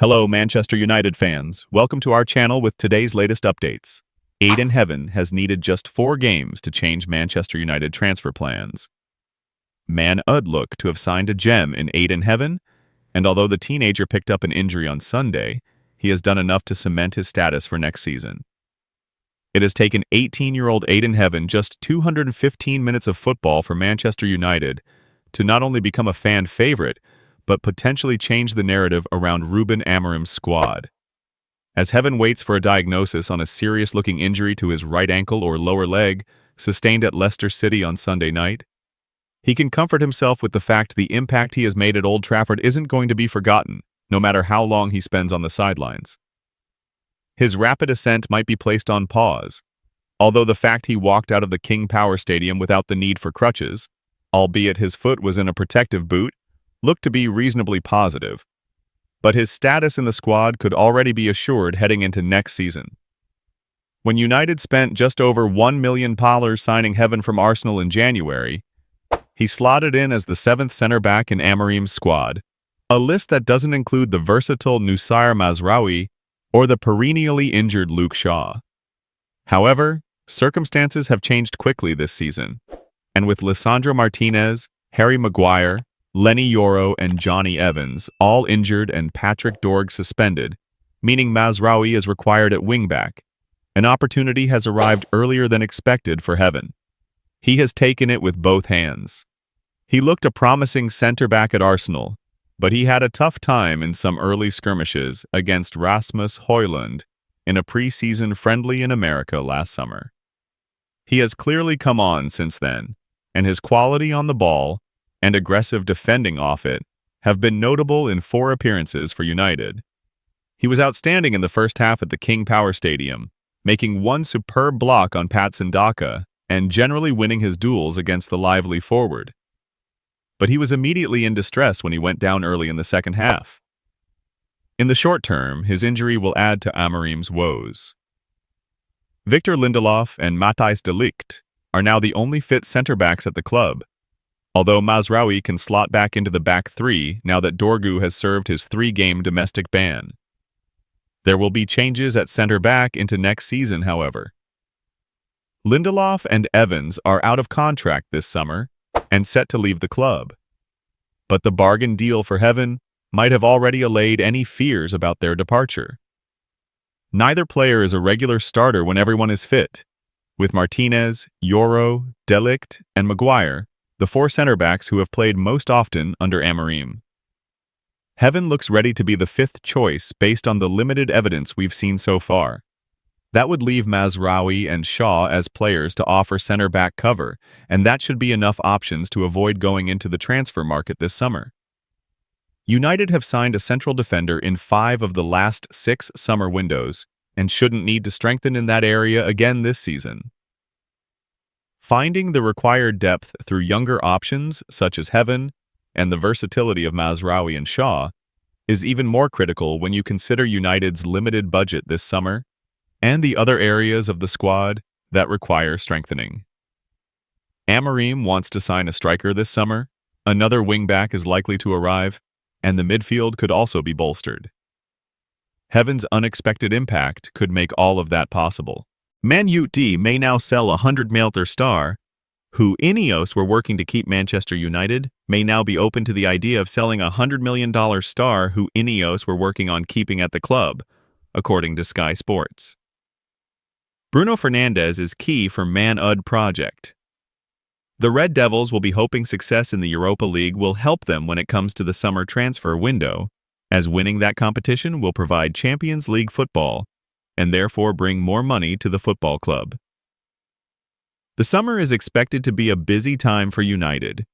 Hello, Manchester United fans. Welcome to our channel with today's latest updates. Aiden Heaven has needed just 4 games to change Manchester United transfer plans. Man Utd look to have signed a gem in Ayden Heaven, and although the teenager picked up an injury on Sunday, he has done enough to cement his status for next season. It has taken 18-year-old Ayden Heaven just 215 minutes of football for Manchester United to not only become a fan favorite, but potentially change the narrative around Ruben Amorim's squad. As Heaven waits for a diagnosis on a serious-looking injury to his right ankle or lower leg, sustained at Leicester City on Sunday night, he can comfort himself with the fact the impact he has made at Old Trafford isn't going to be forgotten, no matter how long he spends on the sidelines. His rapid ascent might be placed on pause, although the fact he walked out of the King Power Stadium without the need for crutches, albeit his foot was in a protective boot, looked to be reasonably positive. But his status in the squad could already be assured heading into next season. When United spent just over £1 million signing Heaven from Arsenal in January, he slotted in as the 7th centre-back in Amorim's squad, a list that doesn't include the versatile Noussair Mazraoui or the perennially injured Luke Shaw. However, circumstances have changed quickly this season, and with Lisandro Martinez, Harry Maguire, Lenny Yoro and Johnny Evans all injured and Patrick Dorg suspended, meaning Mazraoui is required at wingback, an opportunity has arrived earlier than expected for Heaven. He has taken it with both hands. He looked a promising centre-back at Arsenal, but he had a tough time in some early skirmishes against Rasmus Hojlund in a pre-season friendly in America last summer. He has clearly come on since then, and his quality on the ball and aggressive defending off it have been notable in 4 appearances for United. He was outstanding in the first half at the King Power Stadium, making 1 superb block on Patson Daka and generally winning his duels against the lively forward. But he was immediately in distress when he went down early in the second half. In the short term, his injury will add to Amorim's woes. Victor Lindelof and Matthijs de Ligt are now the only fit centre-backs at the club, although Mazraoui can slot back into the back 3 now that Dorgu has served his 3-game domestic ban. There will be changes at centre-back into next season, however. Lindelof and Evans are out of contract this summer and set to leave the club. But the bargain deal for Heaven might have already allayed any fears about their departure. Neither player is a regular starter when everyone is fit. With Martinez, Yoro, de Ligt, and Maguire, the 4 centre-backs who have played most often under Amorim. Heaven looks ready to be the 5th choice based on the limited evidence we've seen so far. That would leave Mazraoui and Shaw as players to offer centre-back cover, and that should be enough options to avoid going into the transfer market this summer. United have signed a central defender in 5 of the last 6 summer windows, and shouldn't need to strengthen in that area again this season. Finding the required depth through younger options, such as Heaven, and the versatility of Mazraoui and Shaw, is even more critical when you consider United's limited budget this summer and the other areas of the squad that require strengthening. Amorim wants to sign a striker this summer, another wingback is likely to arrive, and the midfield could also be bolstered. Heaven's unexpected impact could make all of that possible. Man Utd may now sell a 100M star, who Ineos were working to keep Manchester United, may now be open to the idea of selling a $100 million star who Ineos were working on keeping at the club, according to Sky Sports. Bruno Fernandes is key for Man Utd project. The Red Devils will be hoping success in the Europa League will help them when it comes to the summer transfer window, as winning that competition will provide Champions League football and therefore bring more money to the football club. The summer is expected to be a busy time for United,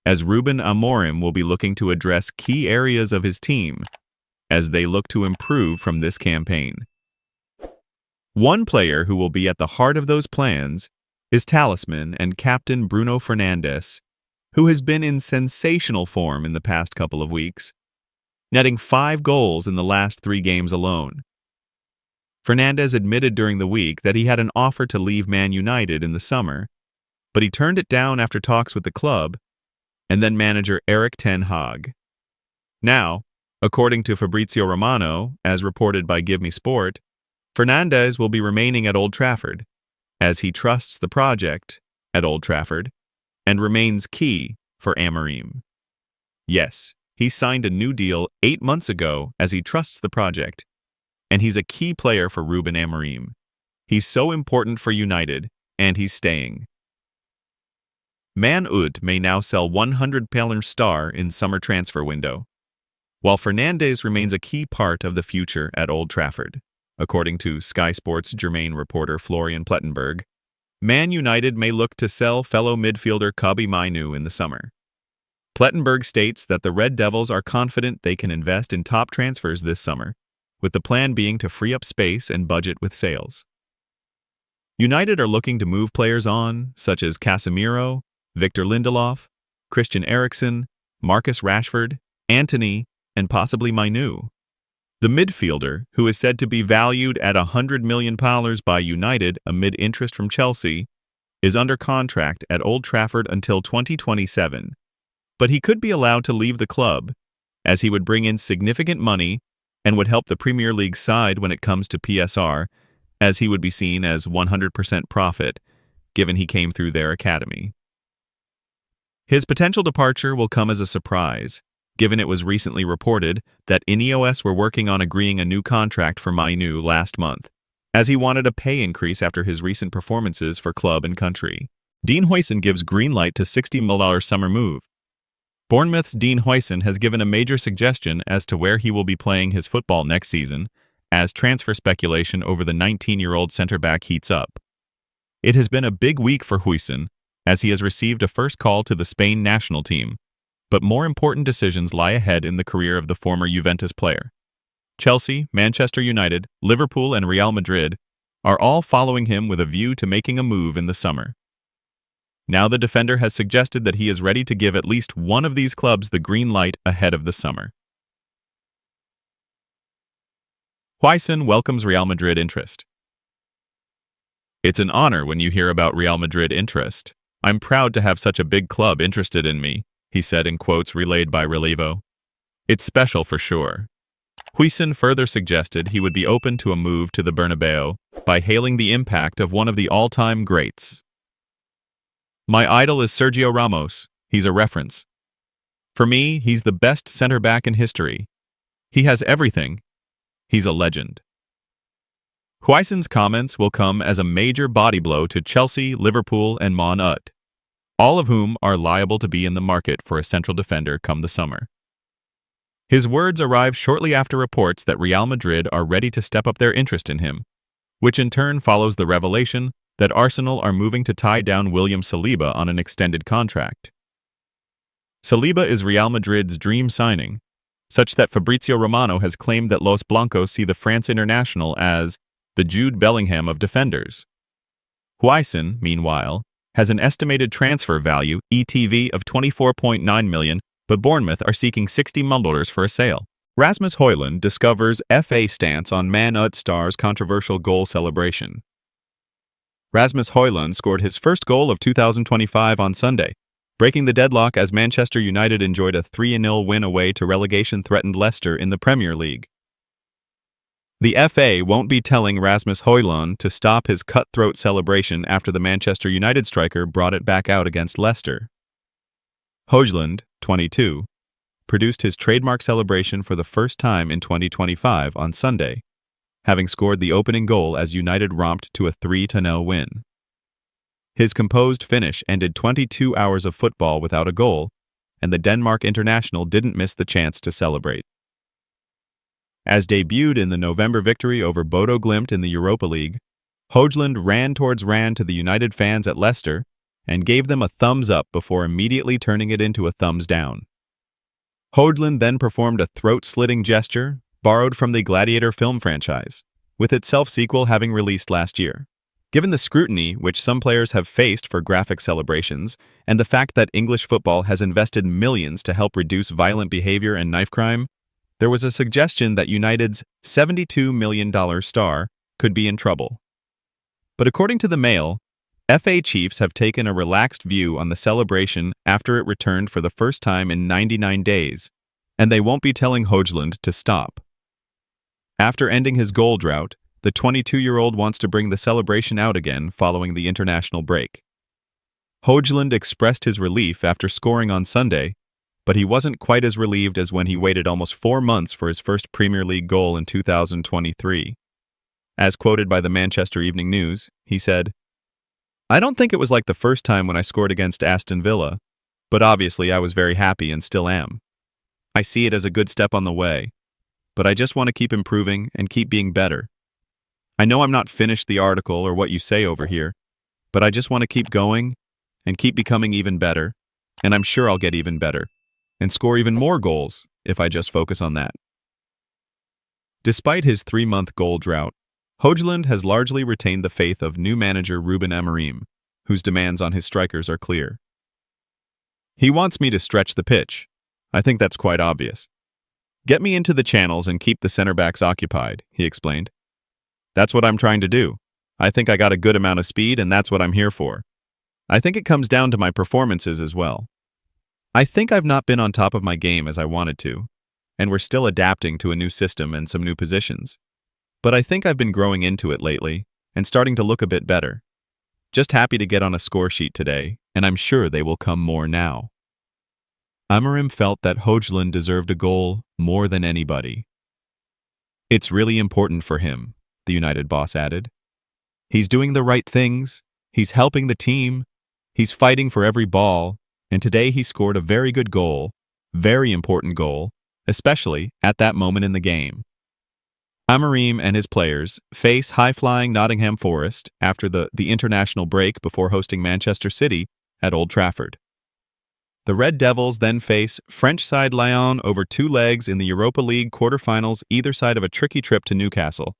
as Ruben Amorim will be looking to address key areas of his team as they look to improve from this campaign. One player who will be at the heart of those plans is talisman and captain Bruno Fernandes, who has been in sensational form in the past couple of weeks, netting 5 goals in the last 3 games alone. Fernandes admitted during the week that he had an offer to leave Man United in the summer, but he turned it down after talks with the club and then manager Erik ten Hag. Now, According to Fabrizio Romano, as reported by Give Me Sport, Fernandes will be remaining at Old Trafford, as he trusts the project at Old Trafford and remains key for Amorim. Yes, he signed a new deal 8 months ago as he trusts the project, and he's a key player for Ruben Amorim. He's so important for United, and he's staying. Man Utd may now sell 100 million star in summer transfer window, while Fernandes remains a key part of the future at Old Trafford. According to Sky Sports Germain reporter Florian Plettenberg, Man United may look to sell fellow midfielder Kobbie Mainoo in the summer. Plettenberg states that the Red Devils are confident they can invest in top transfers this summer, with the plan being to free up space and budget with sales. United are looking to move players on, such as Casemiro, Victor Lindelof, Christian Eriksen, Marcus Rashford, Antony, and possibly Mainoo. The midfielder, who is said to be valued at £100 million by United amid interest from Chelsea, is under contract at Old Trafford until 2027. But he could be allowed to leave the club, as he would bring in significant money and would help the Premier League side when it comes to PSR, as he would be seen as 100% profit, given he came through their academy. His potential departure will come as a surprise, given it was recently reported that Ineos were working on agreeing a new contract for Mainoo last month, as he wanted a pay increase after his recent performances for club and country. Dean Huijsen gives green light to $60 million summer move. Bournemouth's Dean Huijsen has given a major suggestion as to where he will be playing his football next season, as transfer speculation over the 19-year-old centre-back heats up. It has been a big week for Huijsen, as he has received a first call to the Spain national team, but more important decisions lie ahead in the career of the former Juventus player. Chelsea, Manchester United, Liverpool, and Real Madrid are all following him with a view to making a move in the summer. Now the defender has suggested that he is ready to give at least one of these clubs the green light ahead of the summer. Huijsen welcomes Real Madrid interest. It's an honor when you hear about Real Madrid interest. I'm proud to have such a big club interested in me, he said in quotes relayed by Relevo. It's special for sure. Huijsen further suggested he would be open to a move to the Bernabeu by hailing the impact of one of the all-time greats. My idol is Sergio Ramos. He's a reference. For me, he's the best center-back in history. He has everything. He's a legend. Huijsen's comments will come as a major body blow to Chelsea, Liverpool, and Man Utd, all of whom are liable to be in the market for a central defender come the summer. His words arrive shortly after reports that Real Madrid are ready to step up their interest in him, which in turn follows the revelation that Arsenal are moving to tie down William Saliba on an extended contract. Saliba is Real Madrid's dream signing, such that Fabrizio Romano has claimed that Los Blancos see the France international as the Jude Bellingham of defenders. Huijsen, meanwhile, has an estimated transfer value (ETV) of 24.9 million, but Bournemouth are seeking $60 million for a sale. Rasmus Hojlund discovers FA stance on Man Utd star's controversial goal celebration. Rasmus Hojlund scored his first goal of 2025 on Sunday, breaking the deadlock as Manchester United enjoyed a 3-0 win away to relegation-threatened Leicester in the Premier League. The FA won't be telling Rasmus Hojlund to stop his cutthroat celebration after the Manchester United striker brought it back out against Leicester. Hojlund, 22, produced his trademark celebration for the first time in 2025 on Sunday, having scored the opening goal as United romped to a 3-0 win. His composed finish ended 22 hours of football without a goal, and the Denmark international didn't miss the chance to celebrate. As debuted in the November victory over Bodo Glimt in the Europa League, Hojlund ran to the United fans at Leicester and gave them a thumbs up before immediately turning it into a thumbs down. Hojlund then performed a throat-slitting gesture borrowed from the Gladiator film franchise, with its self-sequel having released last year. Given the scrutiny which some players have faced for graphic celebrations, and the fact that English football has invested millions to help reduce violent behavior and knife crime, there was a suggestion that United's $72 million star could be in trouble. But according to the Mail, FA chiefs have taken a relaxed view on the celebration after it returned for the first time in 99 days, and they won't be telling Hojlund to stop. After ending his goal drought, the 22-year-old wants to bring the celebration out again following the international break. Hojlund expressed his relief after scoring on Sunday, but he wasn't quite as relieved as when he waited almost 4 months for his first Premier League goal in 2023. As quoted by the Manchester Evening News, he said, "I don't think it was like the first time when I scored against Aston Villa, but obviously I was very happy and still am. I see it as a good step on the way, but I just want to keep improving and keep being better. I know I'm not finished the article or what you say over here, but I just want to keep going and keep becoming even better, and I'm sure I'll get even better and score even more goals if I just focus on that." Despite his 3-month goal drought, Hojlund has largely retained the faith of new manager Ruben Amorim, whose demands on his strikers are clear. "He wants me to stretch the pitch. I think that's quite obvious. Get me into the channels and keep the center-backs occupied," he explained. "That's what I'm trying to do. I think I got a good amount of speed, and that's what I'm here for. I think it comes down to my performances as well. I think I've not been on top of my game as I wanted to, and we're still adapting to a new system and some new positions. But I think I've been growing into it lately and starting to look a bit better. Just happy to get on a score sheet today, and I'm sure they will come more now." Amorim felt that Hojlund deserved a goal more than anybody. "It's really important for him," the United boss added. "He's doing the right things, he's helping the team, he's fighting for every ball, and today he scored a very good goal, very important goal, especially at that moment in the game." Amorim and his players face high-flying Nottingham Forest after the international break before hosting Manchester City at Old Trafford. The Red Devils then face French side Lyon over 2 legs in the Europa League quarter-finals either side of a tricky trip to Newcastle.